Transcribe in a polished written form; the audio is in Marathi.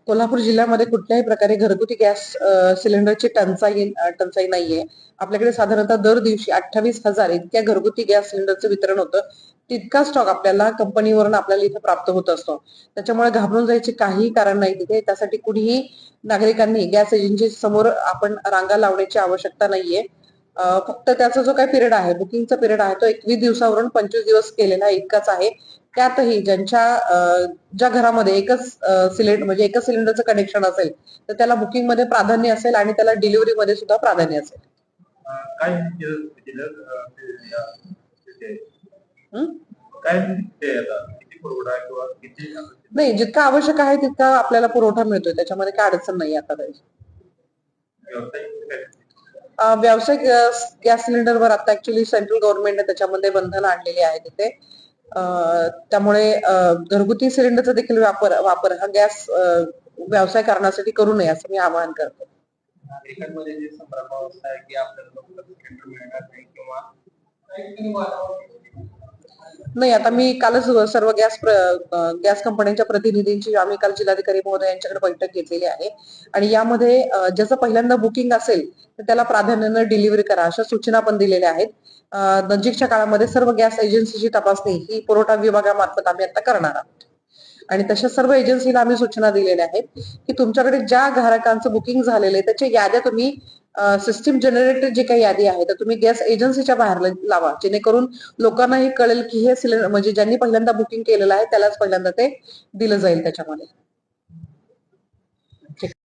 कोल्हापूर जिल्ह्यामध्ये कुठल्याही प्रकारे घरगुती गॅस सिलेंडरची टंचाई नाहीये. आपल्याकडे साधारणतः दर दिवशी 28,000 इतक्या घरगुती गॅस सिलेंडरचं वितरण होतं. तितका स्टॉक आपल्याला कंपनीवरून आपल्याला इथे प्राप्त होत असतो. त्याच्यामुळे घाबरून जायचे काहीही कारण नाही तिथे. त्यासाठी कुणीही नागरिकांनी गॅस एजन्सी समोर आपण रांगा लावण्याची आवश्यकता नाहीये. फक्त त्याचा जो काही पिरियड आहे, बुकिंगचा पिरियड आहे तो 21 दिवसावरून 25 दिवस केलेला आहे, इतकाच आहे. त्यातही ज्या घरामध्ये एकच सिलेंडरचं कनेक्शन असेल तर त्याला बुकिंग मध्ये प्राधान्य असेल आणि त्याला डिलिव्हरी मध्ये सुद्धा प्राधान्य असेल. काय नाही, जितका आवश्यक आहे तितका आपल्याला पुरवठा मिळतोय, त्याच्यामध्ये काय अडचण नाही आता तरी. व्यावसायिक गॅस सिलेंडरवर आता ऍक्च्युली सेंट्रल गव्हर्नमेंटने त्याच्यामध्ये बंधन आणलेली आहे तिथे. त्यामुळे घरगुती सिलेंडरचा देखील वापर हा गॅस व्यवसाय करण्यासाठी करू नये असं मी आवाहन करतो. नागरिकांमध्ये जे संभ्रमावस्था आहे की आपल्याला सिलेंडर मिळणार नाही किंवा नाही, आता मी कालच सर्व गॅस कंपन्यांच्या प्रतिनिधींची आम्ही काल जिल्हाधिकारी महोदय यांच्याकडे बैठक घेतलेली आहे आणि यामध्ये ज्याचं पहिल्यांदा बुकिंग असेल तर त्याला प्राधान्यानं डिलिव्हरी करा अशा सूचना पण दिलेल्या आहेत. नजीकच्या काळामध्ये सर्व गॅस एजन्सीची तपासणी ही पुरवठा विभागामार्फत आम्ही आता करणार आहोत आणि तशा सर्व एजन्सीला आम्ही सूचना दिलेल्या आहेत की तुमच्याकडे ज्या ग्राहकांचं बुकिंग झालेलं आहे त्याच्या याद्या तुम्ही सिस्टीम जनरेटेड जी काही यादी आहे तर तुम्ही गॅस एजन्सीच्या बाहेर लावा, जेणेकरून लोकांनाही कळेल की हे सिलेंडर म्हणजे ज्यांनी पहिल्यांदा बुकिंग केलेलं आहे त्यालाच पहिल्यांदा ते दिलं जाईल त्याच्यामध्ये.